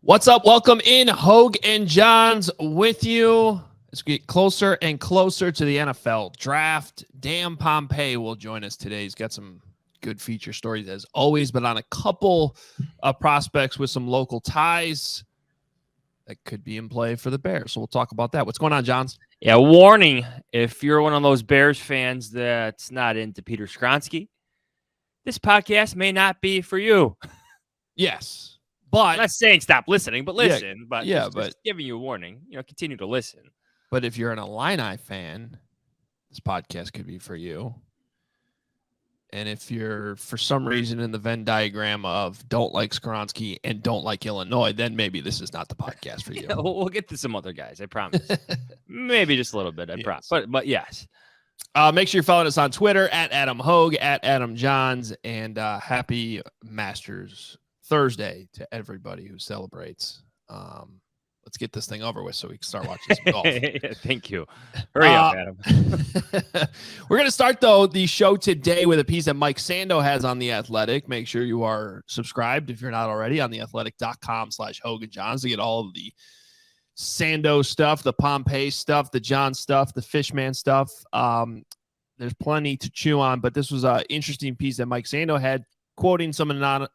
What's up? Welcome in. Hoge and Jahns with you. As we get closer and closer to the NFL draft, Dan Pompei will join us today. He's got some good feature stories as always, but on a couple of prospects with some local ties that could be in play for the Bears. So we'll talk about that. What's going on, Jahns? Yeah, warning, if you're one of those Bears fans that's not into Peter Skoronski, this podcast may not be for you. Yes. But I'm not saying stop listening, but listen. Yeah, just giving you a warning. Continue to listen. But if you're an Illini fan, this podcast could be for you. And if you're, for some reason, in the Venn diagram of don't like Skoronski and don't like Illinois, then maybe this is not the podcast for you. Yeah, we'll get to some other guys, I promise. Maybe just a little bit, I promise. But yes. Make sure you're following us on Twitter at Adam Hoge, at Adam Jahns, and happy Masters Thursday to everybody who celebrates. Let's get this thing over with so we can start watching some golf. Thank you. Hurry up, Adam. We're going to start, though, the show today with a piece that Mike Sando has on The Athletic. Make sure you are subscribed, if you're not already, on theathletic.com/Hoge Jahns to get all of the Sando stuff, the Pompei stuff, the John stuff, the Fishman stuff. There's plenty to chew on, but this was an interesting piece that Mike Sando had, quoting some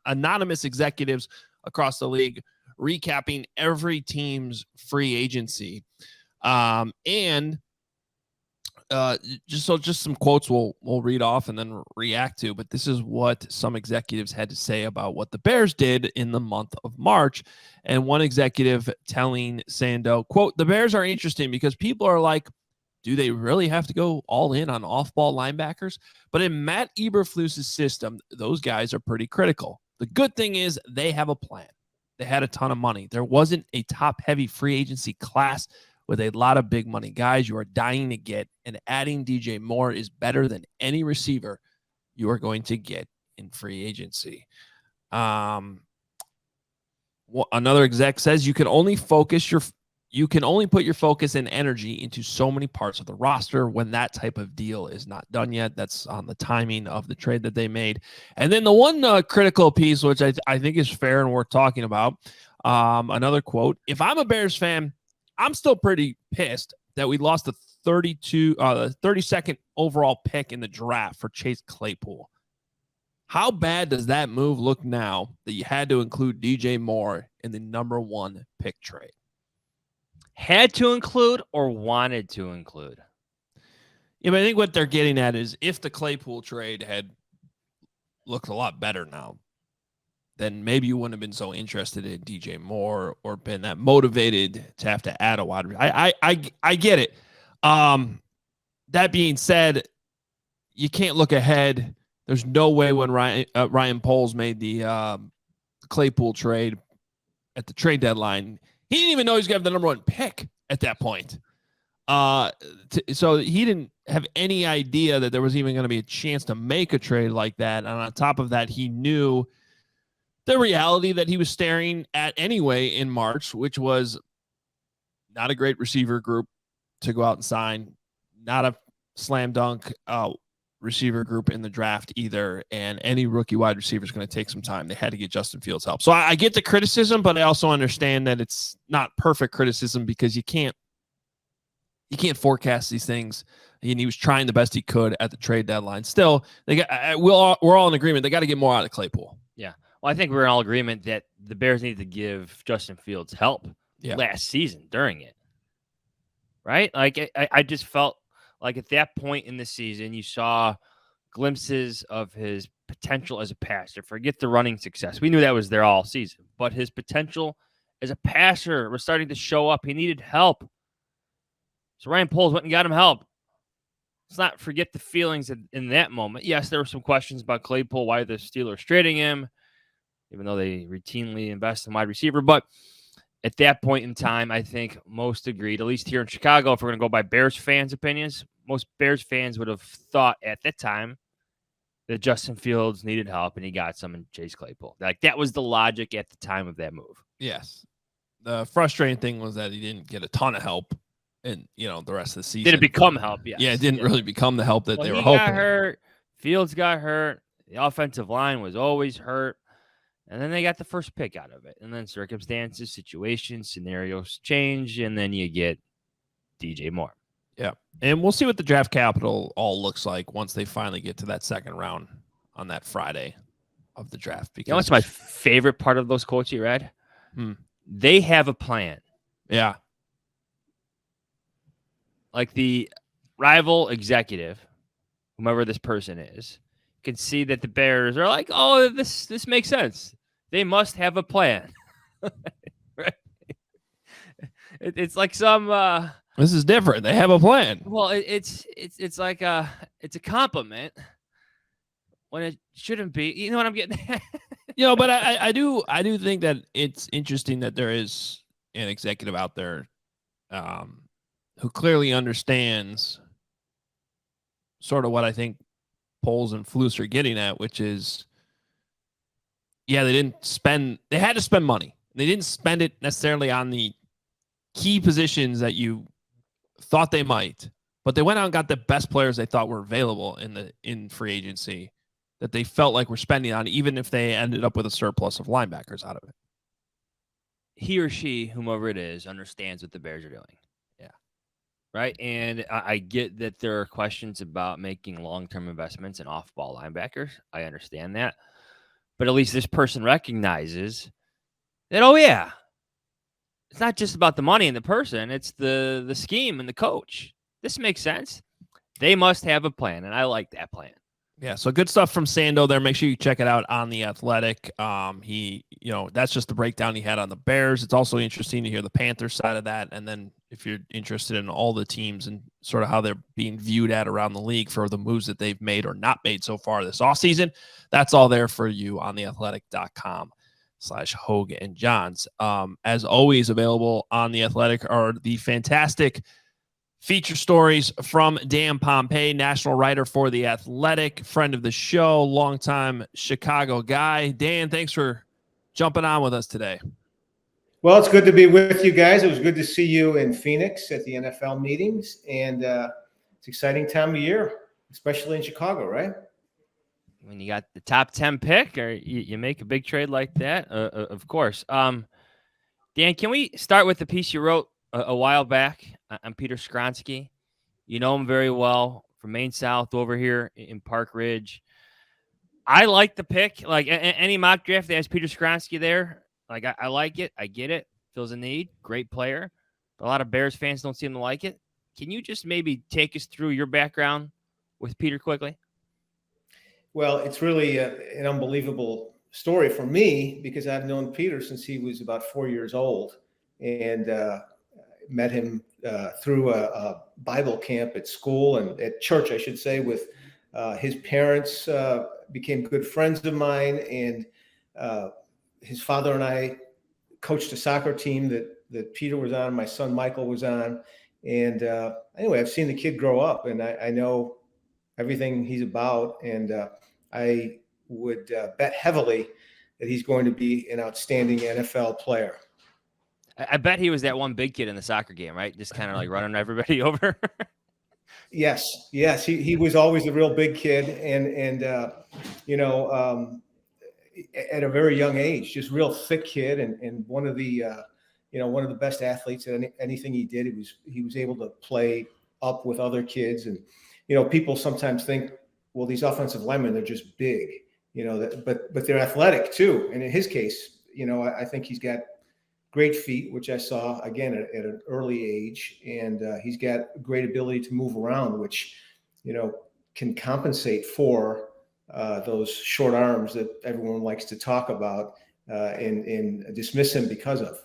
anonymous executives across the league, recapping every team's free agency. Just some quotes we'll read off and then react to, but this is what some executives had to say about what the Bears did in the month of March. And one executive telling Sando, quote, "The Bears are interesting because people are like, do they really have to go all in on off-ball linebackers? But in Matt Eberflus's system, those guys are pretty critical. The good thing is they have a plan. They had a ton of money. There wasn't a top-heavy free agency class with a lot of big money guys you are dying to get, and adding DJ Moore is better than any receiver you are going to get in free agency." Another exec says you can only put your focus and energy into so many parts of the roster when that type of deal is not done yet. That's on the timing of the trade that they made. And then the one critical piece, which I think is fair and worth talking about, another quote: "If I'm a Bears fan, I'm still pretty pissed that we lost the 32nd overall pick in the draft for Chase Claypool. How bad does that move look now that you had to include DJ Moore in the number 1 pick trade?" Had to include or wanted to include? Yeah, but I think what they're getting at is if the Claypool trade had looked a lot better now, then maybe you wouldn't have been so interested in DJ Moore or been that motivated to have to add a wide receiver. I get it. That being said, you can't look ahead. There's no way when Ryan Poles made the Claypool trade at the trade deadline, he didn't even know he was going to have the number 1 pick at that point. So he didn't have any idea that there was even going to be a chance to make a trade like that. And on top of that, he knew the reality that he was staring at anyway in March, which was not a great receiver group to go out and sign, not a slam dunk receiver group in the draft either, and any rookie wide receiver is going to take some time. They had to get Justin Fields help. So I get the criticism, but I also understand that it's not perfect criticism because you can't forecast these things. And he was trying the best he could at the trade deadline. Still, we're all in agreement. They got to get more out of Claypool. Yeah. Well, I think we're in all agreement that the Bears need to give Justin Fields help last season during it. Right? Like, I just felt like at that point in the season, you saw glimpses of his potential as a passer. Forget the running success. We knew that was there all season. But his potential as a passer was starting to show up. He needed help. So Ryan Poles went and got him help. Let's not forget the feelings in that moment. Yes, there were some questions about Claypool, why the Steelers trading him, even though they routinely invest in wide receiver. But at that point in time, I think most agreed, at least here in Chicago, if we're going to go by Bears fans' opinions, most Bears fans would have thought at that time that Justin Fields needed help and he got some in Chase Claypool. Like, that was the logic at the time of that move. Yes. The frustrating thing was that he didn't get a ton of help in, the rest of the season. Did it become help? Yes. Yeah, it didn't really become the help that they were hoping. He got hurt. Fields got hurt. The offensive line was always hurt. And then they got the first pick out of it. And then circumstances, situations, scenarios change, and then you get DJ Moore. Yeah. And we'll see what the draft capital all looks like once they finally get to that second round on that Friday of the draft. Because you know what's my favorite part of those quotes you read? They have a plan. Yeah. Like the rival executive, whomever this person is, can see that the Bears are like, oh, this makes sense. They must have a plan. Right? It's like some this is different. They have a plan. Well, it's like it's a compliment when it shouldn't be. You know what I'm getting at? But I do think that it's interesting that there is an executive out there who clearly understands sort of what I think Poles and Flus are getting at, which is, they had to spend money. They didn't spend it necessarily on the key positions that you thought they might, but they went out and got the best players they thought were available in free agency that they felt like were spending on, even if they ended up with a surplus of linebackers out of it. He or she, whomever it is, understands what the Bears are doing. Yeah. Right. And I get that there are questions about making long-term investments in off-ball linebackers. I understand that. But at least this person recognizes that, oh, yeah, it's not just about the money and the person. It's the scheme and the coach. This makes sense. They must have a plan, and I like that plan. Yeah, so good stuff from Sando there. Make sure you check it out on The Athletic. That's just the breakdown he had on the Bears. It's also interesting to hear the Panthers side of that. And then if you're interested in all the teams and sort of how they're being viewed at around the league for the moves that they've made or not made so far this offseason, that's all there for you on theathletic.com/Hoge and Jahns. As always, available on The Athletic are the fantastic feature stories from Dan Pompei, national writer for The Athletic, friend of the show, longtime Chicago guy. Dan, thanks for jumping on with us today. Well, it's good to be with you guys. It was good to see you in Phoenix at the NFL meetings, and it's an exciting time of year, especially in Chicago, right? When you got the top 10 pick, or you make a big trade like that, of course. Dan, can we start with the piece you wrote a while back on Peter Skoronski? You know him very well from Maine South over here in Park Ridge. I like the pick. Like any mock draft that has Peter Skoronski there, like I like it. I get it. Fills a need. Great player. But a lot of Bears fans don't seem to like it. Can you just maybe take us through your background with Peter quickly? Well, it's really an unbelievable story for me because I've known Peter since he was about 4 years old, and met him through a Bible camp at school and at church, I should say, with his parents. Became good friends of mine, and his father and I coached a soccer team that Peter was on, my son Michael was on. And anyway, I've seen the kid grow up, and I know everything he's about, and I would bet heavily that he's going to be an outstanding NFL player. I bet he was that one big kid in the soccer game, right? Just kind of like running everybody over. Yes. He was always the real big kid, and at a very young age, just real thick kid, and one of the best athletes at anything he did. He was able to play up with other kids, and people sometimes think, well, these offensive linemen, they're just big, but they're athletic too. And in his case, I think he's got great feet, which I saw again at an early age, and he's got great ability to move around, which can compensate for those short arms that everyone likes to talk about and dismiss him because of.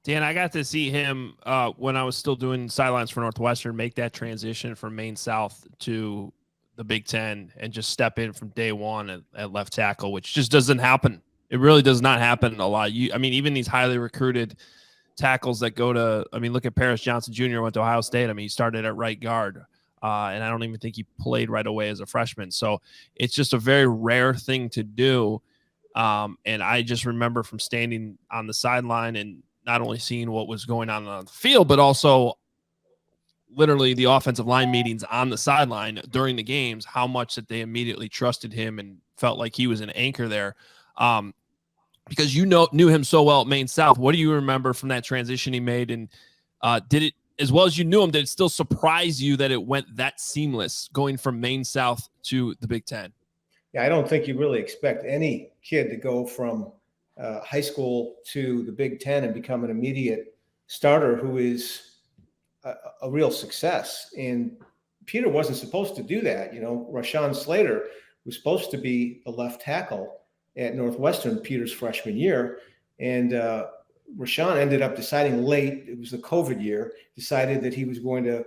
Dan, I got to see him when I was still doing sidelines for Northwestern make that transition from Maine South to the Big Ten and just step in from day one at left tackle, which just doesn't happen. It really does not happen a lot. Even these highly recruited tackles that go to, look at Paris Johnson Jr. went to Ohio State. He started at right guard, and I don't even think he played right away as a freshman. So it's just a very rare thing to do. And I just remember from standing on the sideline and not only seeing what was going on the field, but also literally the offensive line meetings on the sideline during the games, how much that they immediately trusted him and felt like he was an anchor there. because you knew him so well at Maine South. What do you remember from that transition he made? And did it, as well as you knew him, did it still surprise you that it went that seamless going from Maine South to the Big Ten? Yeah, I don't think you really expect any kid to go from high school to the Big Ten and become an immediate starter who is a real success. And Peter wasn't supposed to do that. You know, Rashawn Slater was supposed to be the left tackle at Northwestern Peter's freshman year. And Rashawn ended up deciding late, it was the COVID year, decided that he was going to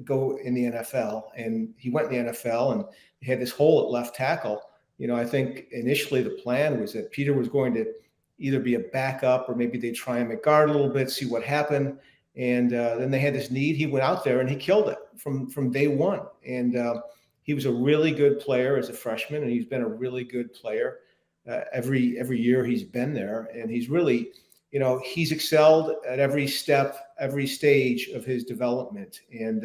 go in the NFL. And he went in the NFL and he had this hole at left tackle. You know, I think initially the plan was that Peter was going to either be a backup or maybe they'd try him at guard a little bit, see what happened. And then they had this need. He went out there and he killed it from day one. And he was a really good player as a freshman, and he's been a really good player every year he's been there. And he's really, you know, he's excelled at every step, every stage of his development. And,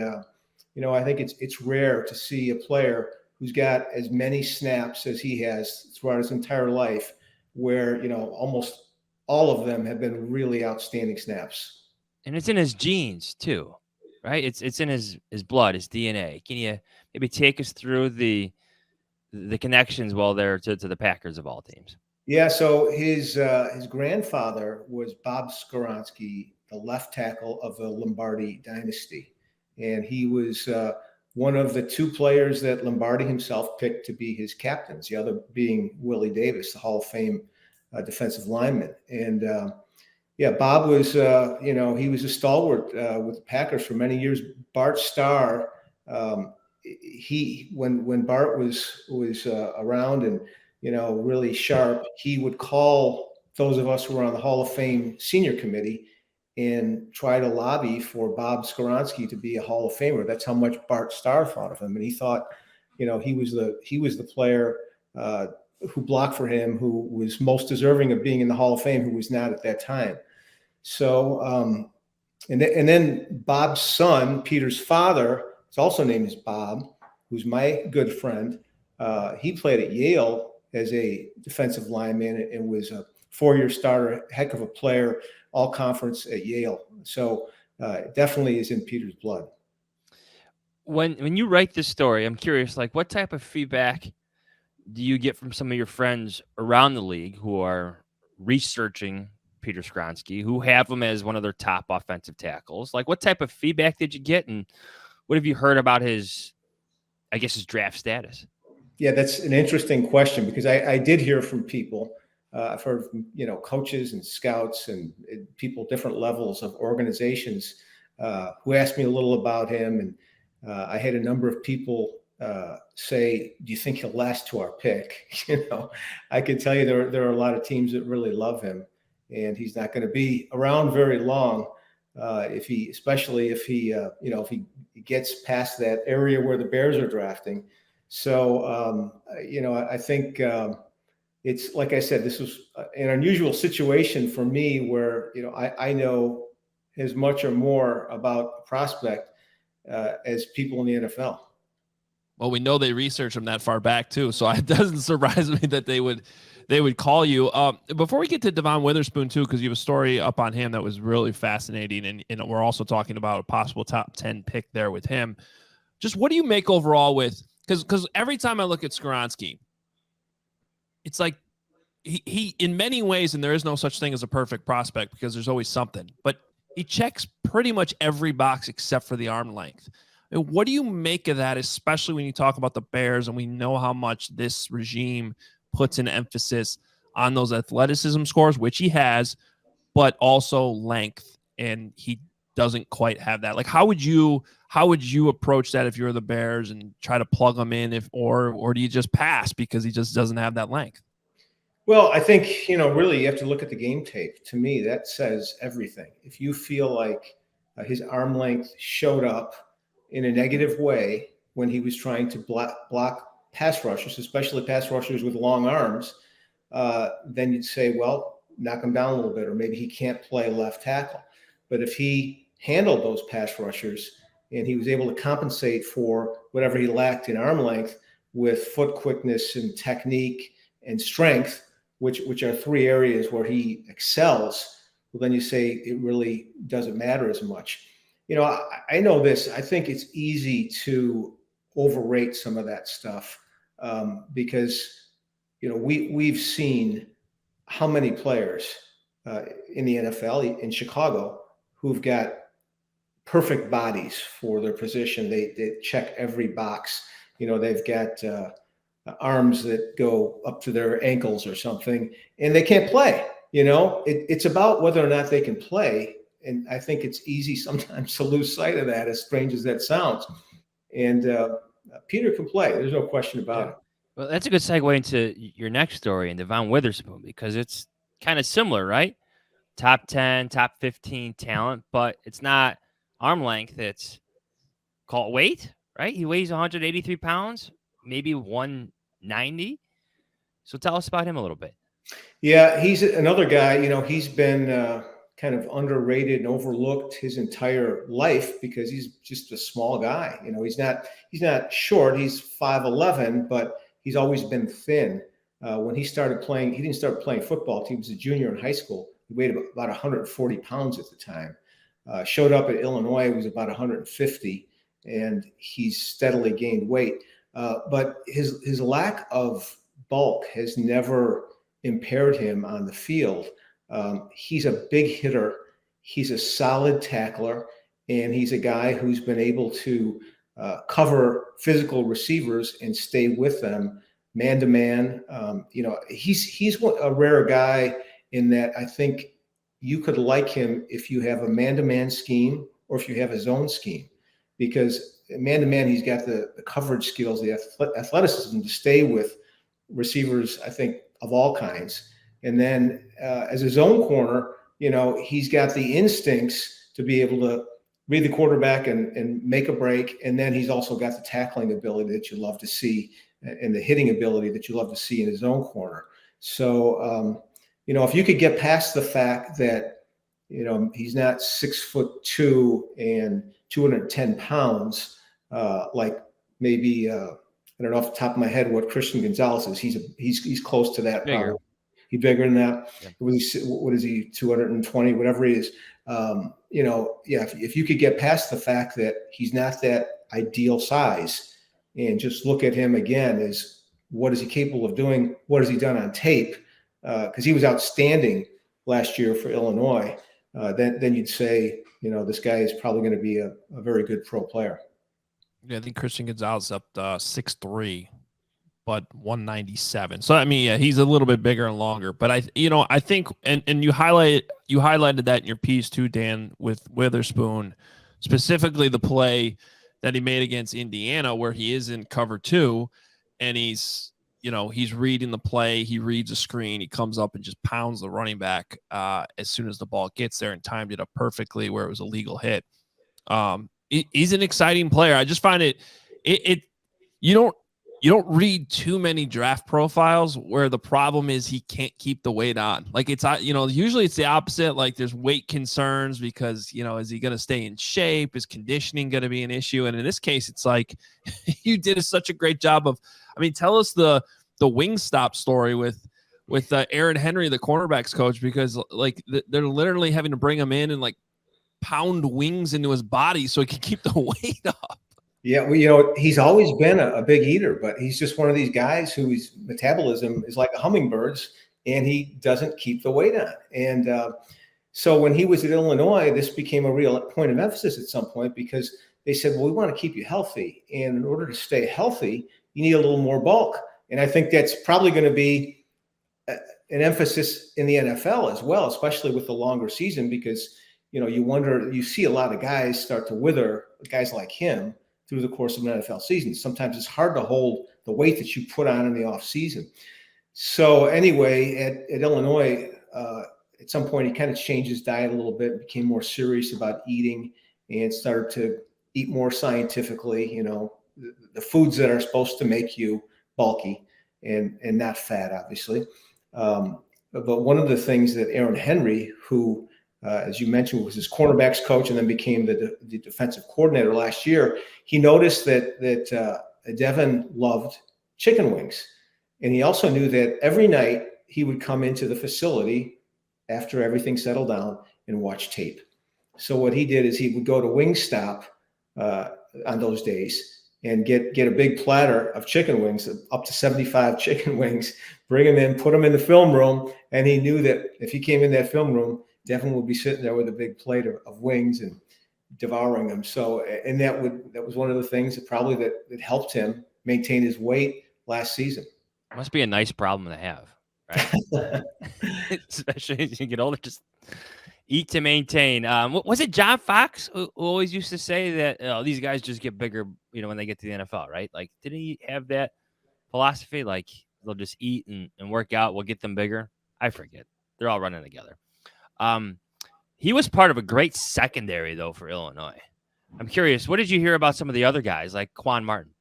you know, I think it's rare to see a player who's got as many snaps as he has throughout his entire life, where, you know, almost all of them have been really outstanding snaps. And it's in his genes too, right? It's in his blood, his DNA. Can you maybe take us through the connections while they're to the Packers of all teams? Yeah, so his grandfather was Bob Skoronski, the left tackle of the Lombardi dynasty. And he was one of the two players that Lombardi himself picked to be his captains, the other being Willie Davis, the Hall of Fame defensive lineman. And yeah, Bob was, you know, he was a stalwart with the Packers for many years. Bart Starr, when Bart was around and, you know, really sharp, he would call those of us who were on the Hall of Fame senior committee and try to lobby for Bob Skoronski to be a Hall of Famer. That's how much Bart Starr thought of him, and he thought, you know, he was the player who blocked for him, who was most deserving of being in the Hall of Fame, who was not at that time. So, and then Bob's son, Peter's father, is also named as Bob, who's my good friend. He played at Yale as a defensive lineman and was a 4-year starter, heck of a player, all conference at Yale. So it definitely is in Peter's blood. When you write this story, I'm curious, like, what type of feedback do you get from some of your friends around the league who are researching Peter Skoronski, who have him as one of their top offensive tackles? Like, what type of feedback did you get, and what have you heard about his draft status? Yeah, that's an interesting question, because I did hear from people. I've heard from, you know, coaches and scouts and people, different levels of organizations who asked me a little about him. And I had a number of people say, do you think he'll last to our pick? You know, I can tell you there are a lot of teams that really love him, and he's not going to be around very long especially if he gets past that area where the Bears are drafting. So, you know, I think it's, like I said, this was an unusual situation for me where, you know, I know as much or more about a prospect as people in the NFL. Well, we know they researched him that far back too, so it doesn't surprise me that they would call you. Before we get to Devon Witherspoon too, because you have a story up on him that was really fascinating, and we're also talking about a possible top 10 pick there with him. Just what do you make overall with, because every time I look at Skoronski, it's like he in many ways, and there is no such thing as a perfect prospect because there's always something, but he checks pretty much every box except for the arm length. And what do you make of that, especially when you talk about the Bears and we know how much this regime puts an emphasis on those athleticism scores, which he has, but also length, and he doesn't quite have that. Like, how would you approach that if you're the Bears and try to plug him in, or do you just pass because he just doesn't have that length? Well, I think, you know, really you have to look at the game tape. To me, that says everything. If you feel like his arm length showed up in a negative way when he was trying to block pass rushers, especially pass rushers with long arms, then you'd say, well, knock him down a little bit, or maybe he can't play left tackle. But if he handled those pass rushers and he was able to compensate for whatever he lacked in arm length with foot quickness and technique and strength, which are 3 areas where he excels, well, then you say it really doesn't matter as much. I know this. I think it's easy to overrate some of that stuff because, we've seen how many players in the NFL, in Chicago, who've got perfect bodies for their position. They check every box. They've got arms that go up to their ankles or something, and they can't play. It's about whether or not they can play. And I think it's easy sometimes to lose sight of that, as strange as that sounds. And Peter can play. There's no question about it. Well, that's a good segue into your next story in Devon Witherspoon, because it's kind of similar, right? Top 10, top 15 talent, but it's not arm length. It's called weight, right? He weighs 183 pounds, maybe 190. So tell us about him a little bit. Yeah, he's another guy. He's been kind of underrated and overlooked his entire life because he's just a small guy. He's not short. He's 5'11", but he's always been thin. When he started playing, he didn't start playing football. He was a junior in high school. He weighed about 140 pounds at the time. Showed up at Illinois, was about 150, and he's steadily gained weight. But his lack of bulk has never impaired him on the field. He's a big hitter. He's a solid tackler, and he's a guy who's been able to cover physical receivers and stay with them man to man. He's a rare guy in that I think you could like him if you have a man-to-man scheme or if you have a zone scheme, because man-to-man, he's got the coverage skills, the athleticism to stay with receivers, I think, of all kinds. And then as a zone corner, he's got the instincts to be able to read the quarterback and make a break. And then he's also got the tackling ability that you love to see and the hitting ability that you love to see in his zone corner. So, if you could get past the fact that, he's not 6'2" and 210 pounds, like maybe, I don't know off the top of my head what Christian Gonzalez is. He's close to that. Bigger. Probably. He's bigger than that. Yeah. What is he? 220, whatever he is. If you could get past the fact that he's not that ideal size and just look at him again as what is he capable of doing? What has he done on tape? Because he was outstanding last year for Illinois. Then you'd say, this guy is probably going to be a very good pro player. Yeah, I think Christian Gonzalez up 6'3", but 197. So I mean, yeah, he's a little bit bigger and longer. But I think, and you highlighted that in your piece too, Dan, with Witherspoon, specifically the play that he made against Indiana, where he is in cover 2, and he's reading the play, he reads a screen, he comes up and just pounds the running back as soon as the ball gets there, and timed it up perfectly where it was a legal hit. He's an exciting player. I just find it you don't read too many draft profiles where the problem is he can't keep the weight on. Like it's, usually it's the opposite. Like there's weight concerns because, is he going to stay in shape? Is conditioning going to be an issue? And in this case, it's like you did such a great job of, tell us the Wingstop story with Aaron Henry, the cornerbacks coach, because like they're literally having to bring him in and like pound wings into his body so he can keep the weight up. Yeah, well, he's always been a big eater, but he's just one of these guys whose metabolism is like a hummingbird's, and he doesn't keep the weight on. And so when he was at Illinois, this became a real point of emphasis at some point because they said, well, we want to keep you healthy. And in order to stay healthy, you need a little more bulk. And I think that's probably going to be an emphasis in the NFL as well, especially with the longer season, because, you see a lot of guys start to wither, guys like him, through the course of an NFL season. Sometimes it's hard to hold the weight that you put on in the off season. So anyway, at Illinois, at some point, he kind of changed his diet a little bit, became more serious about eating and started to eat more scientifically, the foods that are supposed to make you bulky and not fat, obviously. But one of the things that Aaron Henry, who, as you mentioned, was his cornerbacks coach and then became the defensive coordinator last year, he noticed that Devin loved chicken wings. And he also knew that every night he would come into the facility after everything settled down and watch tape. So what he did is he would go to Wingstop on those days and get a big platter of chicken wings, up to 75 chicken wings, bring them in, put them in the film room. And he knew that if he came in that film room, Devin would be sitting there with a big plate of wings and devouring them. So, and that was one of the things that helped him maintain his weight last season. Must be a nice problem to have, right? Especially as you get older, just eat to maintain. Was it John Fox who always used to say that these guys just get bigger, when they get to the NFL, right? Like, didn't he have that philosophy? Like, they'll just eat and work out. We'll get them bigger. I forget. They're all running together. He was part of a great secondary, though, for Illinois. I'm curious, what did you hear about some of the other guys, like Quan Martin?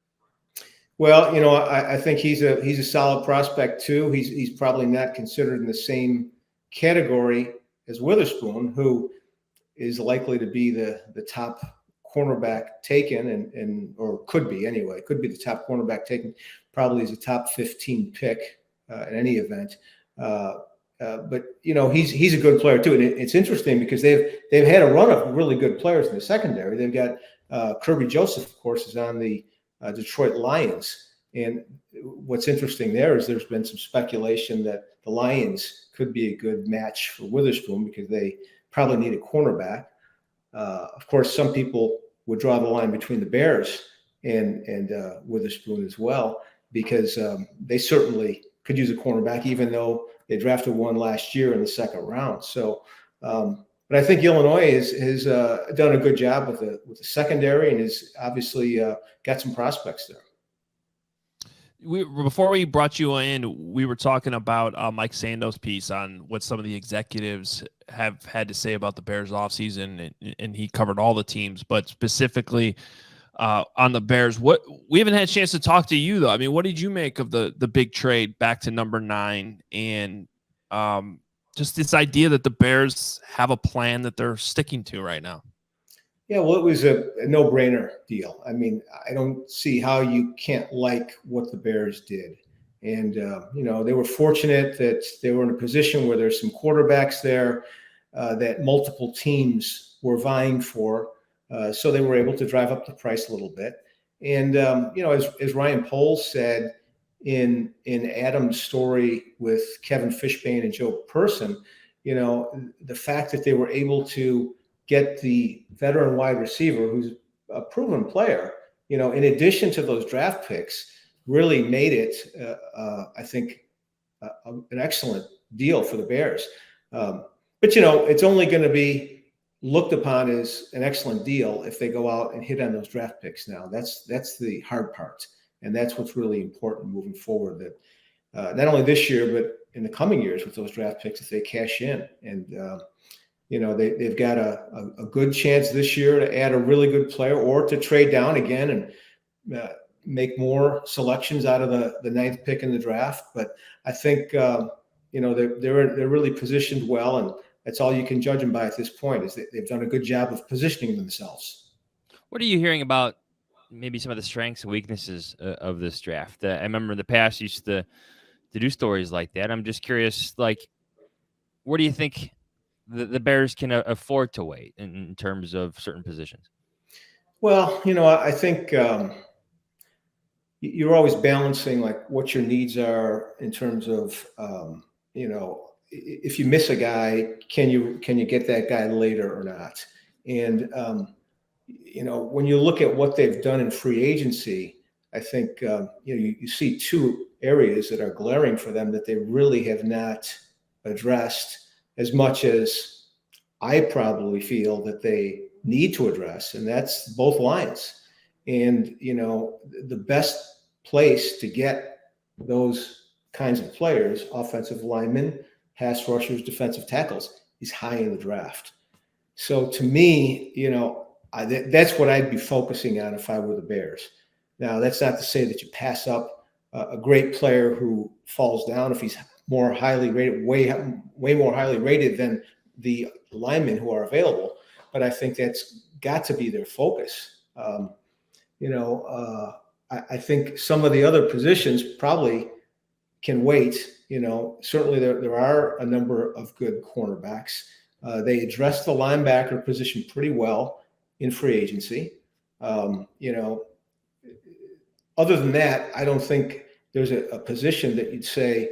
Well, I think he's a solid prospect too. He's probably not considered in the same category as Witherspoon, who is likely to be the top cornerback taken, or could be anyway. Could be the top cornerback taken. Probably is a top 15 pick in any event. But he's a good player too, and it's interesting because they've had a run of really good players in the secondary. They've got Kirby Joseph, of course, is on the Detroit Lions, and what's interesting there is there's been some speculation that the Lions could be a good match for Witherspoon because they probably need a cornerback. Of course, some people would draw the line between the Bears and Witherspoon as well because they certainly could use a cornerback, even though they drafted one last year in the second round. So, but I think Illinois has done a good job with the secondary and has obviously got some prospects there. Before we brought you in, we were talking about Mike Sando's piece on what some of the executives have had to say about the Bears offseason, and he covered all the teams, but specifically on the Bears. We haven't had a chance to talk to you, though. I mean, what did you make of the big trade back to number 9 and just this idea that the Bears have a plan that they're sticking to right now? Yeah, well, it was a no-brainer deal. I mean, I don't see how you can't like what the Bears did. And, they were fortunate that they were in a position where there's some quarterbacks there that multiple teams were vying for. So they were able to drive up the price a little bit. And, as Ryan Poles said in Adam's story with Kevin Fishbane and Joe Person, the fact that they were able to get the veteran wide receiver who's a proven player, in addition to those draft picks, really made it, I think, an excellent deal for the Bears. But, it's only going to be looked upon as an excellent deal if they go out and hit on those draft picks now. That's the hard part. And that's what's really important moving forward, that not only this year, but in the coming years with those draft picks, if they cash in. And, they've got a good chance this year to add a really good player or to trade down again and make more selections out of the 9th pick in the draft. But I think, they're really positioned well, and that's all you can judge them by at this point is that they've done a good job of positioning themselves. What are you hearing about maybe some of the strengths and weaknesses of this draft? I remember in the past you used to do stories like that. I'm just curious, like, where do you think the Bears can afford to wait in terms of certain positions? Well, I think you're always balancing like what your needs are in terms of, if you miss a guy, can you get that guy later or not? And, when you look at what they've done in free agency, I think, you see 2 areas that are glaring for them that they really have not addressed as much as I probably feel that they need to address, and that's both lines. And, the best place to get those kinds of players, offensive linemen, pass rushers, defensive tackles, is high in the draft. So to me, that's what I'd be focusing on if I were the Bears. Now, that's not to say that you pass up a great player who falls down if he's more highly rated, way more highly rated than the linemen who are available. But I think that's got to be their focus. I think some of the other positions probably can wait. certainly there are a number of good cornerbacks. They addressed the linebacker position pretty well in free agency. Other than that, I don't think there's a position that you'd say,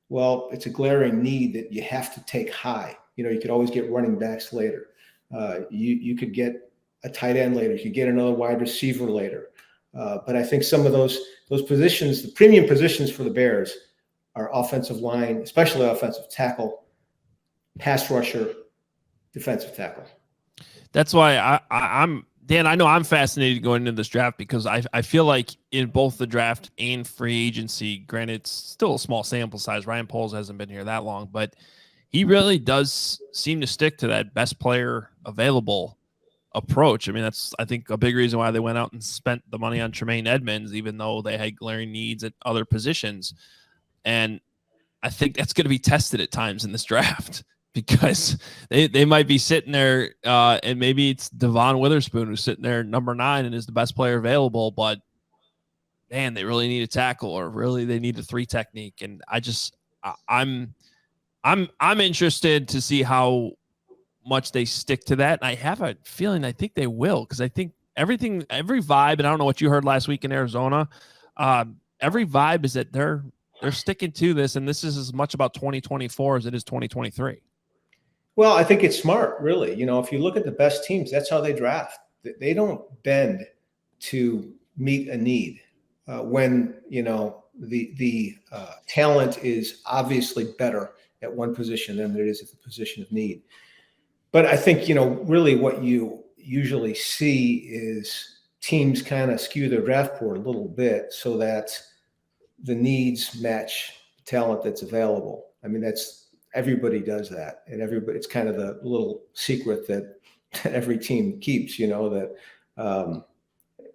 well, it's a glaring need that you have to take high. You could always get running backs later. You could get a tight end later. You could get another wide receiver later. But I think some of those positions, the premium positions for the Bears, are offensive line, especially offensive tackle, pass rusher, defensive tackle. That's why I'm Dan. I know I'm fascinated going into this draft because I feel like in both the draft and free agency, granted it's still a small sample size. Ryan Poles hasn't been here that long, but he really does seem to stick to that best player available approach. I mean, that's, I think, a big reason why they went out and spent the money on Tremaine Edmonds, even though they had glaring needs at other positions. And I think that's going to be tested at times in this draft because they might be sitting there and maybe it's Devon Witherspoon who's sitting there number 9 and is the best player available, but man, they really need a tackle or really they need a 3 technique. And I'm interested to see how much they stick to that. And I have a feeling I think they will, because I think every vibe, and I don't know what you heard last week in Arizona, every vibe is that they're sticking to this, and this is as much about 2024 as it is 2023. Well, I think it's smart, really. If you look at the best teams, that's how they draft. They don't bend to meet a need when the talent is obviously better at one position than it is at the position of need. But I think really what you usually see is teams kind of skew their draft board a little bit so that the needs match the talent that's available. I mean, everybody does that, and it's kind of the little secret that every team keeps, and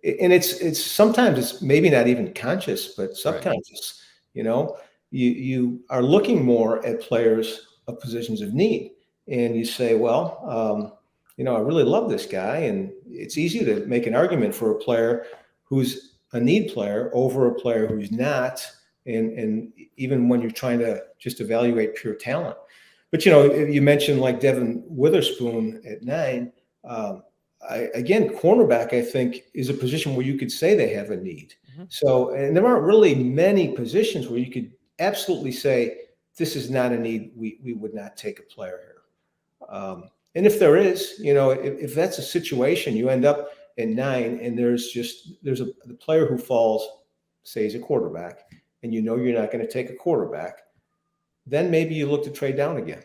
it's sometimes it's maybe not even conscious, but sometimes it's, you are looking more at players of positions of need, and you say, well, I really love this guy, and it's easy to make an argument for a player who's a need player over a player who's not, and even when you're trying to just evaluate pure talent. But you mentioned like Devon Witherspoon at 9. Again, cornerback, I think, is a position where you could say they have a need. Mm-hmm. So, and there aren't really many positions where you could absolutely say this is not a need. We would not take a player here. And if there is, if that's a situation, you end up at 9, and there's the player who falls, say he's a quarterback, and you're not going to take a quarterback, then maybe you look to trade down again.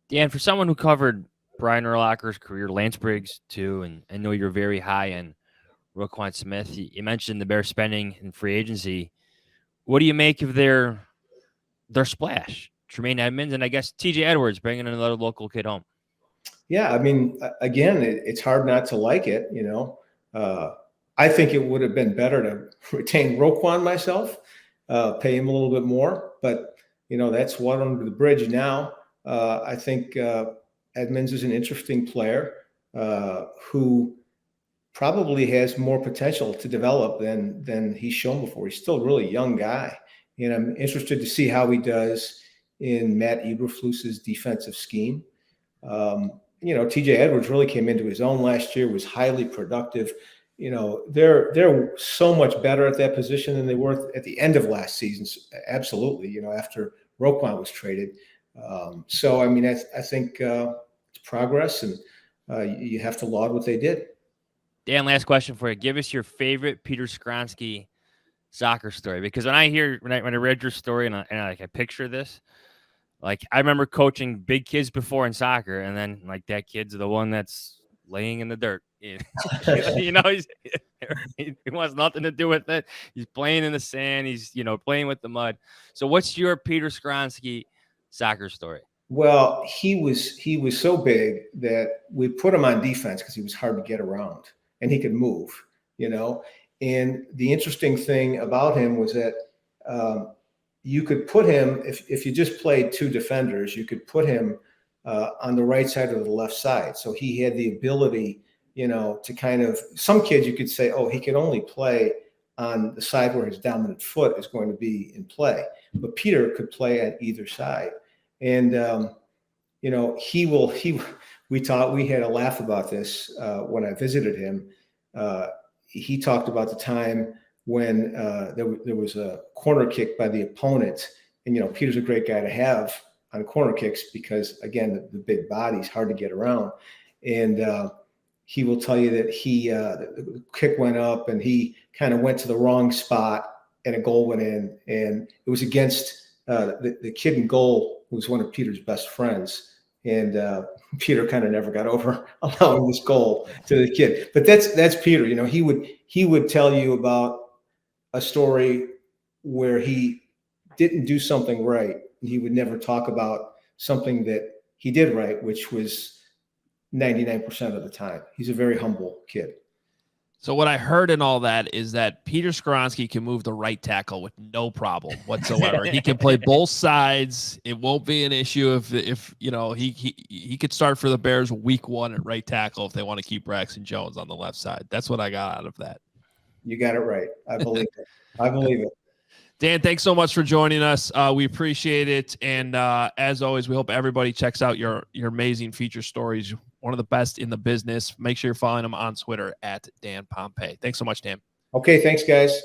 Dan, for someone who covered Brian Urlacher's career, Lance Briggs too, and I know you're very high on Roquan Smith. You mentioned the Bears spending in free agency. What do you make of their splash? Tremaine Edmonds, and I guess TJ Edwards bringing another local kid home. Yeah, I mean, again, it's hard not to like it. I think it would have been better to retain Roquan myself, pay him a little bit more, but that's water under the bridge now. I think Edmonds is an interesting player who probably has more potential to develop than he's shown before. He's still a really young guy, and I'm interested to see how he does in Matt Eberflus's defensive scheme. TJ Edwards really came into his own last year, was highly productive. They're so much better at that position than they were at the end of last season. Absolutely, after Roquan was traded. So, I mean, I think it's progress, and you have to laud what they did. Dan, last question for you. Give us your favorite Peter Skoronski soccer story, because when I read your story and I picture this, like I remember coaching big kids before in soccer, and then like that kid's the one that's laying in the dirt. He wants nothing to do with it. He's playing in the sand. He's playing with the mud. So what's your Peter Skoronski soccer story? Well, he was so big that we put him on defense because he was hard to get around and he could move. And the interesting thing about him was that you could put him, if you just played 2 defenders, you could put him on the right side or the left side. So he had the ability, to kind of, some kids you could say, oh, he could only play on the side where his dominant foot is going to be in play. But Peter could play at either side. And, we had a laugh about this when I visited him. He talked about the time when there was a corner kick by the opponent. And, Peter's a great guy to have on corner kicks because, again, the big body's hard to get around. And he will tell you that the kick went up and he kind of went to the wrong spot and a goal went in. And it was against the kid in goal, who was one of Peter's best friends. And Peter kind of never got over allowing this goal to the kid. But that's Peter. He would tell you about a story where he didn't do something right. And he would never talk about something that he did right, which was 99% of the time. He's a very humble kid. So what I heard in all that is that Peter Skoronski can move the right tackle with no problem whatsoever. He can play both sides. It won't be an issue if he could start for the Bears week 1 at right tackle if they want to keep Braxton Jones on the left side. That's what I got out of that. You got it right. I believe it. I believe it. Dan, thanks so much for joining us. We appreciate it. And as always, we hope everybody checks out your amazing feature stories. One of the best in the business. Make sure you're following him on Twitter at Dan Pompei. Thanks so much, Dan. Okay, thanks, guys.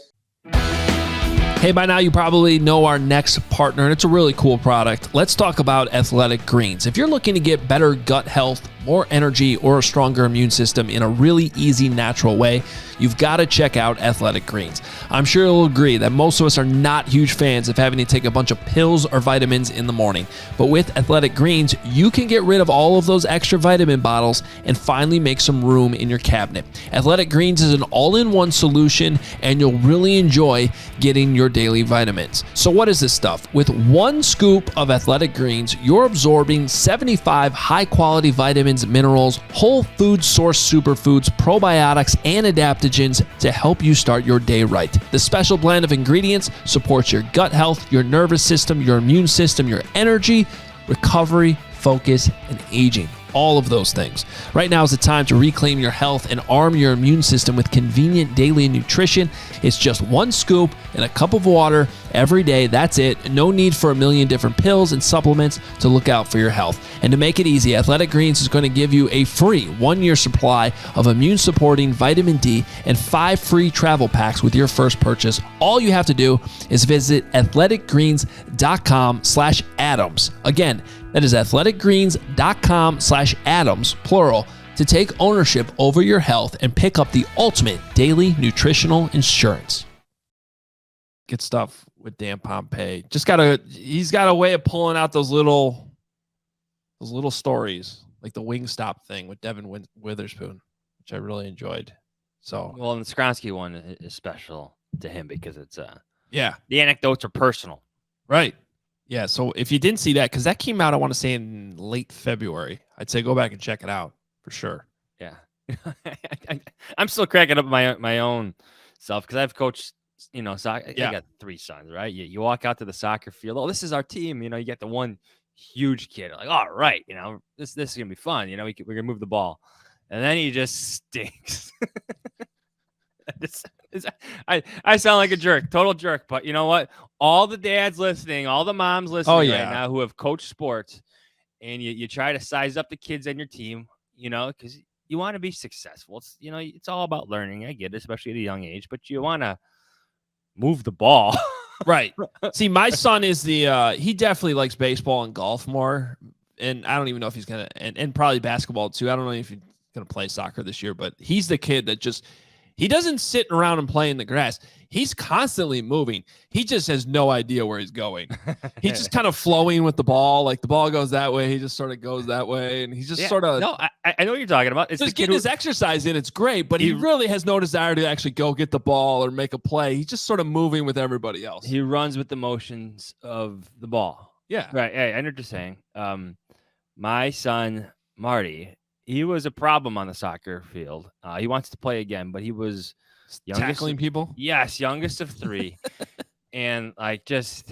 Hey, by now you probably know our next partner, and it's a really cool product. Let's talk about Athletic Greens. If you're looking to get better gut health, more energy, or a stronger immune system in a really easy, natural way, you've got to check out Athletic Greens. I'm sure you'll agree that most of us are not huge fans of having to take a bunch of pills or vitamins in the morning. But with Athletic Greens, you can get rid of all of those extra vitamin bottles and finally make some room in your cabinet. Athletic Greens is an all-in-one solution, and you'll really enjoy getting your daily vitamins. So what is this stuff? With 1 scoop of Athletic Greens, you're absorbing 75 high-quality vitamins, minerals, whole food source superfoods, probiotics, and adaptogens to help you start your day right. The special blend of ingredients supports your gut health, your nervous system, your immune system, your energy, recovery, focus, and aging. All of those things. Right now is the time to reclaim your health and arm your immune system with convenient daily nutrition. It's just 1 scoop in a cup of water every day. That's it. No need for a million different pills and supplements to look out for your health. And to make it easy, Athletic Greens is going to give you a free 1-year supply of immune-supporting vitamin D and 5 free travel packs with your first purchase. All you have to do is visit athleticgreens.com/Adams. Again, that is athleticgreens.com/Adams, plural, to take ownership over your health and pick up the ultimate daily nutritional insurance. Good stuff with Dan Pompei. He's got a way of pulling out those little stories, like the Wingstop thing with Devin Witherspoon, which I really enjoyed. So, well, and the Skoronski one is special to him because it's the anecdotes are personal, right? Yeah, so if you didn't see that, because that came out, I want to say in late February, I'd say go back and check it out for sure. Yeah, I'm still cracking up my own self because I've coached, soccer. I got 3 sons, right? You walk out to the soccer field. Oh, this is our team. You get the one huge kid. Like, all right, this is gonna be fun. We're gonna move the ball, and then he just stinks. I sound like a jerk, total jerk. But you know what? All the dads listening, all the moms listening right now who have coached sports, and you try to size up the kids on your team, because you want to be successful. It's it's all about learning. I get it, especially at a young age, but you want to move the ball. Right. See, my son is he definitely likes baseball and golf more. And I don't even know if he's going to, and probably basketball too. I don't know if he's going to play soccer this year, but he's the kid that he doesn't sit around and play in the grass. He's constantly moving. He just has no idea where he's going. He's just kind of flowing with the ball. Like the ball goes that way. He just sort of goes that way. And he's just sort of. No, I know what you're talking about. It's just getting his exercise in. It's great, but he really has no desire to actually go get the ball or make a play. He's just sort of moving with everybody else. He runs with the motions of the ball. Yeah. Right. Hey, I know what you're saying. My son, Marty, he was a problem on the soccer field. He wants to play again, but he was tackling people. Yes, youngest of 3, and like just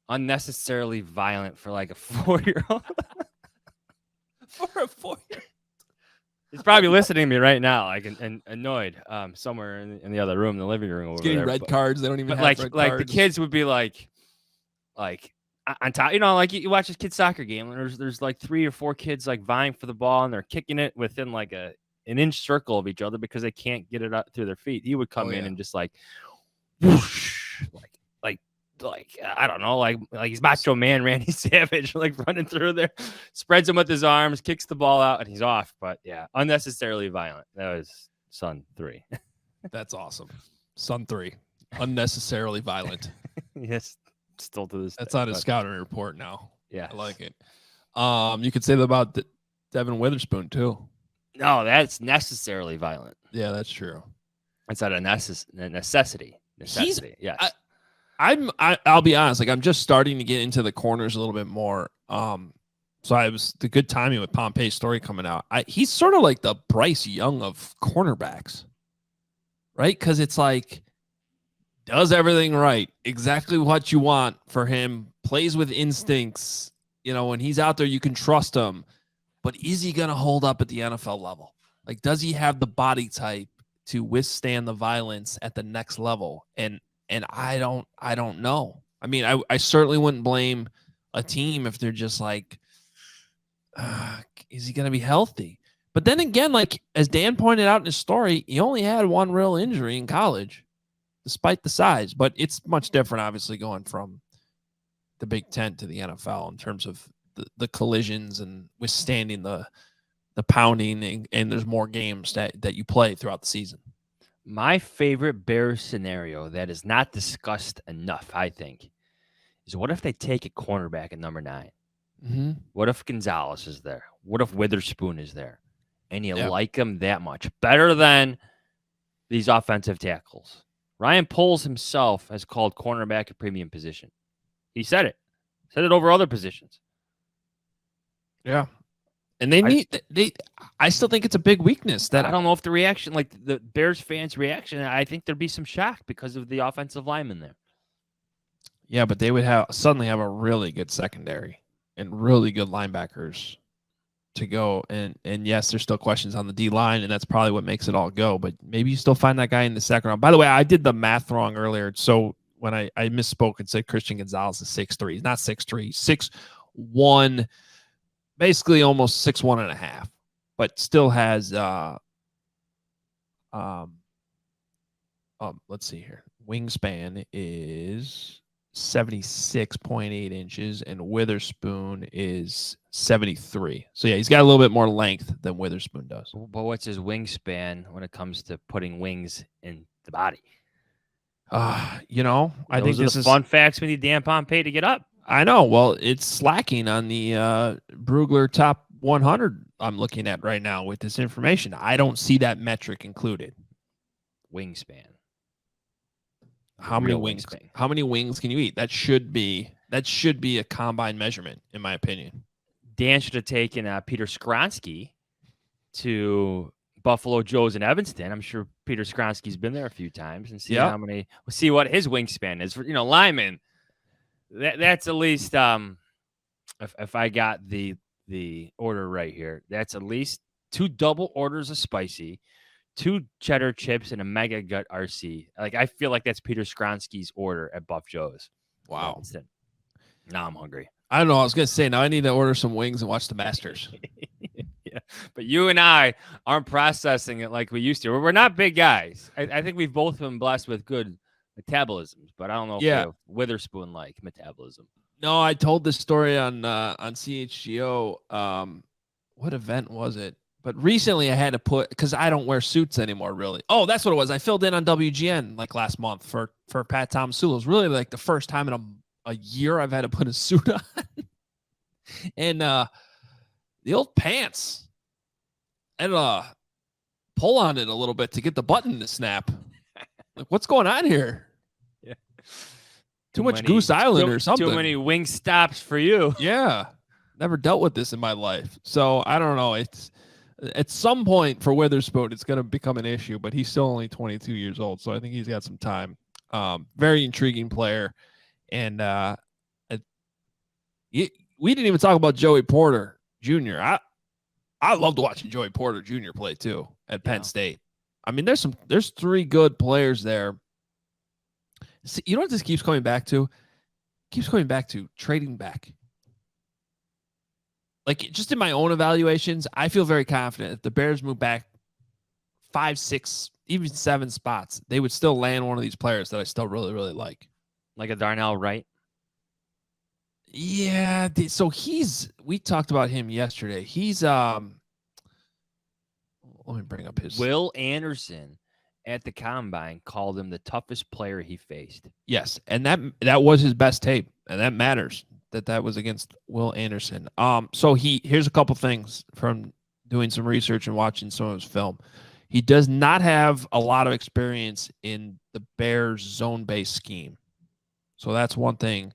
unnecessarily violent for like a 4-year-old. For a 4-year-old. He's probably listening to me right now, like and annoyed, somewhere in the other room, in the living room. He's Over getting there. red cards. They don't even But have like red the cards. kids would be like on top, like you watch a kid's soccer game and there's like 3 or 4 kids like vying for the ball and they're kicking it within like an inch circle of each other because they can't get it up through their feet. He would come in and just like whoosh, like I don't know, like he's Macho Man Randy Savage, like running through there, spreads him with his arms, kicks the ball out, and he's off. But yeah, unnecessarily violent. That was son 3. That's awesome. Son 3, unnecessarily violent. Yes, still to this. That's on his scouting report now. Yeah, I like it. You could say that about Devin Witherspoon too. No, that's necessarily violent. Yeah, that's true. It's not a necessity. Yes. I'll be honest, like I'm just starting to get into the corners a little bit more. So I was the good timing with Pompei's story coming out. He's sort of like the Bryce Young of cornerbacks, right? Because it's like does everything right, exactly what you want for him, plays with instincts. When he's out there, you can trust him. But is he going to hold up at the NFL level? Like, does he have the body type to withstand the violence at the next level? And I don't know. I mean, I certainly wouldn't blame a team if they're just like, is he going to be healthy? But then again, like as Dan pointed out in his story, he only had one real injury in college, despite the size. But it's much different, obviously, going from the Big Ten to the NFL in terms of the collisions and withstanding the pounding, and there's more games that you play throughout the season. My favorite Bears scenario that is not discussed enough, I think, is what if they take a cornerback at number 9? Mm-hmm. What if Gonzalez is there? What if Witherspoon is there? And you like him that much better than these offensive tackles. Ryan Poles himself has called cornerback a premium position. He said it. Said it over other positions. Yeah. And I still think it's a big weakness. That I don't know if the reaction, like the Bears fans' reaction, I think there'd be some shock because of the offensive lineman there. Yeah, but they would suddenly have a really good secondary and really good linebackers to go. And yes, there's still questions on the D line, and that's probably what makes it all go. But maybe you still find that guy in the second round. By the way, I did the math wrong earlier. So when I misspoke and said Christian Gonzalez is 6'3", he's not 6'3", 6'1", basically almost 6'1.5", but still has let's see here. Wingspan is 76.8 inches, and Witherspoon is 73. So yeah, he's got a little bit more length than Witherspoon does. But what's his wingspan when it comes to putting wings in the body? I think this is fun facts we need Dan Pompei to get up. I know. Well, it's slacking on the Brugler top 100 I'm looking at right now with this information. I don't see that metric included. Wingspan. How many wings? How many wings can you eat? That should be a combine measurement, in my opinion. Dan should have taken Peter Skoronski to Buffalo Joe's in Evanston. I'm sure Peter Skoronski's been there a few times and see what his wingspan is for linemen. That's at least if I got the order right here, that's at least 2 double orders of spicy, 2 cheddar chips, and a mega gut RC. Like I feel like that's Peter Skoronski's order at Buff Joe's. Wow. Now I'm hungry. I don't know. I was gonna say now I need to order some wings and watch the Masters. Yeah, but you and I aren't processing it like we used to. We're not big guys. I think we've both been blessed with good metabolisms, but I don't know if we have Witherspoon like metabolism. No, I told this story on CHGO. What event was it? But recently I had to put, because I don't wear suits anymore, really. Oh, that's what it was. I filled in on WGN like last month for Pat Tomsula. It was really like the first time in a year I've had to put a suit on. And the old pants, I had to pull on it a little bit to get the button to snap. Like, what's going on here? Yeah. Too much Goose Island or something. Too many wing stops for you. Yeah. Never dealt with this in my life. So I don't know. It's at some point for Witherspoon, it's going to become an issue, but he's still only 22 years old. So I think he's got some time. Very intriguing player. And we didn't even talk about Joey Porter Jr. I loved watching Joey Porter Jr. play too at Penn State. I mean, there's 3 good players there. See, you know what this keeps coming back to? It keeps coming back to trading back. Like, just in my own evaluations, I feel very confident if the Bears move back 5, 6, even 7 spots, they would still land one of these players that I still really, really like. Like a Darnell Wright? Yeah. So we talked about him yesterday. He's, let me bring up his. Will Anderson at the Combine called him the toughest player he faced. Yes. And that was his best tape. And that matters that was against Will Anderson. So here's a couple things from doing some research and watching some of his film. He does not have a lot of experience in the Bears zone-based scheme. So that's one thing.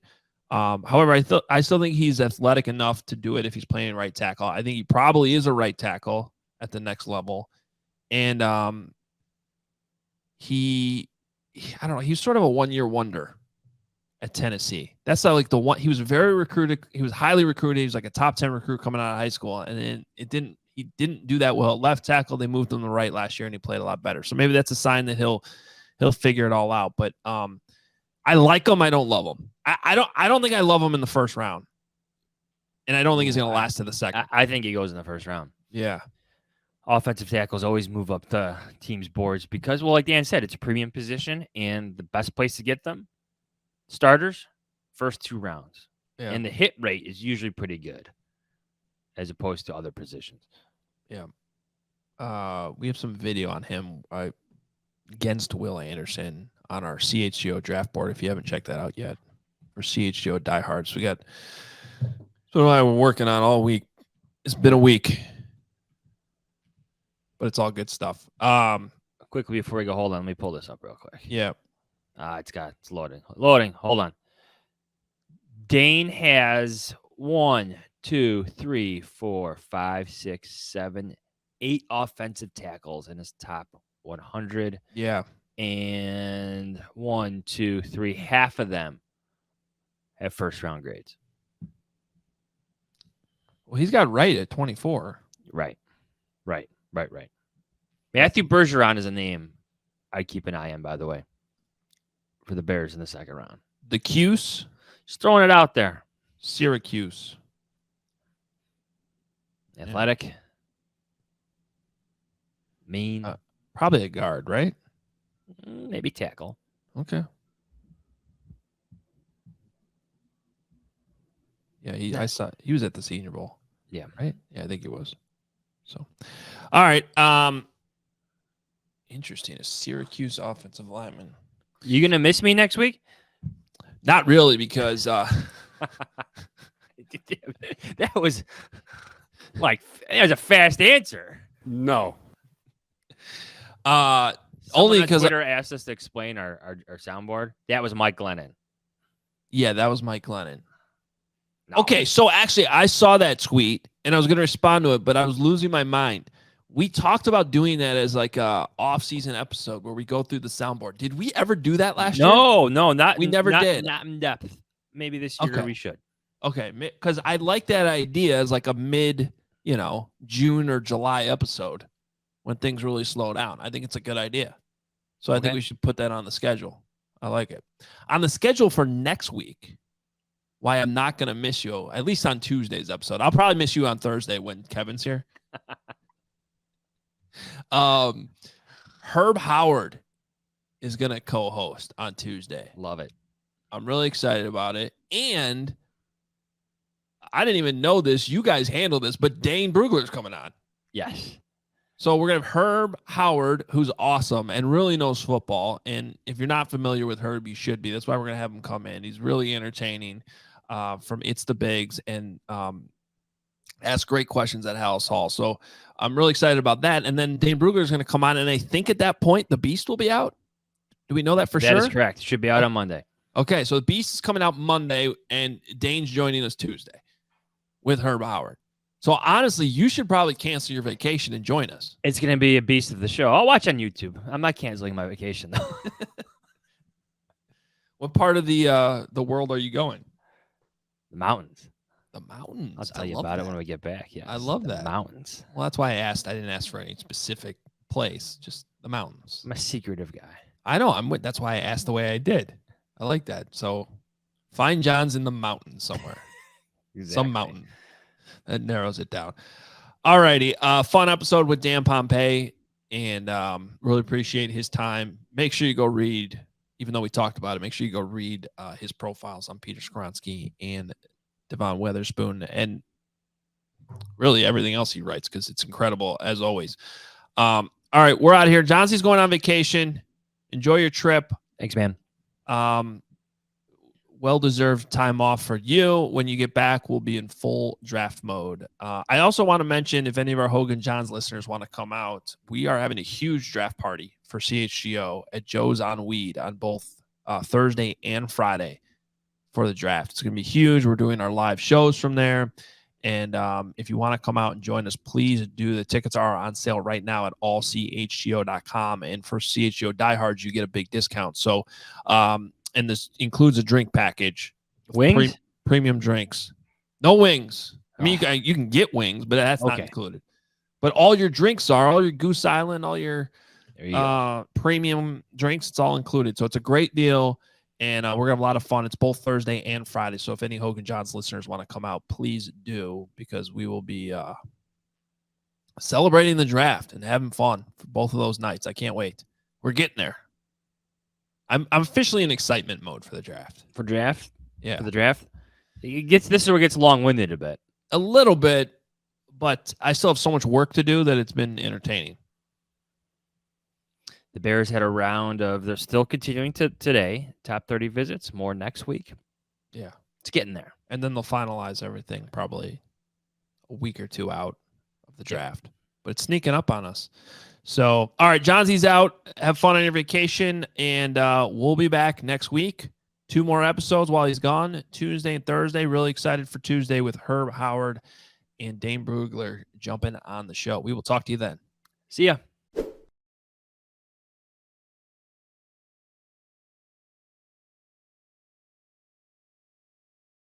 However, I still think he's athletic enough to do it if he's playing right tackle. I think he probably is a right tackle at the next level. And I don't know, he's sort of a one-year wonder at Tennessee. That's not like the one. He was very recruited. He was highly recruited. He was like a top 10 recruit coming out of high school. And then he didn't do that well at left tackle. They moved him to right last year and he played a lot better. So maybe that's a sign that he'll figure it all out. But I like him. I don't love him. I don't think I love him in the first round. And I don't think he's going to last to the second. I think he goes in the first round. Yeah. Offensive tackles always move up the team's boards because, well, like Dan said, it's a premium position, and the best place to get them, starters, first 2 rounds. Yeah. And the hit rate is usually pretty good as opposed to other positions. Yeah. We have some video on him against Will Anderson on our CHGO draft board if you haven't checked that out yet. For CHGO diehards. We got what I've been working on all week. It's been a week. But it's all good stuff. Quickly before we go, hold on. Let me pull this up real quick. Yeah. It's loading. Hold on. Dane has 1, 2, 3, 4, 5, 6, 7, 8 offensive tackles in his top 100. Yeah. And 1, 2, 3, half of them have first round grades. Well, he's got right at 24. Right. Matthew Bergeron is a name I keep an eye on, by the way, for the Bears in the second round. The Cuse? Just throwing it out there. Syracuse. Athletic. Yeah. Mean. Probably a guard, right? Maybe tackle. Okay. Yeah, I saw he was at the Senior Bowl. Yeah. Right? Yeah, I think he was. So, all right. Interesting. A Syracuse offensive lineman. You gonna miss me next week? Not really, because that was a fast answer. No. Only because Twitter asked us to explain our soundboard. That was Mike Glennon. Yeah, that was Mike Glennon. No. Okay, so actually, I saw that tweet and I was going to respond to it, but I was losing my mind. We talked about doing that as like a off-season episode where we go through the soundboard. Did we ever do that last year? No, we never did. Not in depth. Maybe this year we should. Okay, because I like that idea as like a mid, June or July episode when things really slow down. I think it's a good idea. So I think we should put that on the schedule. I like it. On the schedule for next week, why I'm not going to miss you, at least on Tuesday's episode. I'll probably miss you on Thursday when Kevin's here. Herb Howard is going to co-host on Tuesday. Love it. I'm really excited about it. And I didn't even know this. You guys handle this, but Dane Brugler's coming on. Yes. So we're going to have Herb Howard, who's awesome and really knows football. And if you're not familiar with Herb, you should be. That's why we're going to have him come in. He's really entertaining from It's the Bigs and ask great questions at House Hall. So I'm really excited about that. And then Dane Brugler is going to come on. And I think at that point, the Beast will be out. Do we know that for sure? That is correct. It should be out on Monday. Okay. So the Beast is coming out Monday and Dane's joining us Tuesday with Herb Howard. So honestly, you should probably cancel your vacation and join us. It's going to be a beast of the show. I'll watch on YouTube. I'm not canceling my vacation though. What part of the world are you going? The mountains. The mountains. I'll tell you about it when we get back. Yeah, I love the that. mountains. Well, that's why I asked. I didn't ask for any specific place, just the mountains. I'm a secretive guy. I know. That's why I asked the way I did. I like that. So find John's in the mountains somewhere. Exactly. Some mountain. That narrows it down. All righty. Fun episode with Dan Pompei, and really appreciate his time. Make sure you go read, even though we talked about it, make sure you go read his profiles on Peter Skoronski and Devon Witherspoon, and really everything else he writes, because it's incredible as always. All right, we're out of here. Johnson's going on vacation. Enjoy your trip. Thanks, man. Well-deserved time off for you. When you get back, we'll be in full draft mode. I also want to mention, if any of our Hoge Jahns listeners want to come out, we are having a huge draft party for CHGO at Joe's on Weed on both Thursday and Friday for the draft. It's going to be huge. We're doing our live shows from there. And if you want to come out and join us, please do. The tickets are on sale right now at allchgo.com. And for CHGO diehards, you get a big discount. So, and this includes a drink package. Wings? Premium drinks. No wings. I mean, you can get wings, but that's not included. But all your drinks all your Goose Island, all your premium drinks, it's all included. So it's a great deal. And we're going to have a lot of fun. It's both Thursday and Friday. So if any Hoge Jahns listeners want to come out, please do, because we will be celebrating the draft and having fun for both of those nights. I can't wait. We're getting there. I'm officially in excitement mode for the draft. For draft? Yeah. For the draft? This is where it gets long-winded a bit. A little bit, but I still have so much work to do that it's been entertaining. The Bears had a round of, they're still continuing to today, top 30 visits, more next week. Yeah. It's getting there. And then they'll finalize everything probably a week or two out of the draft. But it's sneaking up on us. So, all right, Johnsy's out. Have fun on your vacation, and we'll be back next week. 2 more episodes while he's gone, Tuesday and Thursday. Really excited for Tuesday with Herb Howard and Dane Brugler jumping on the show. We will talk to you then. See ya.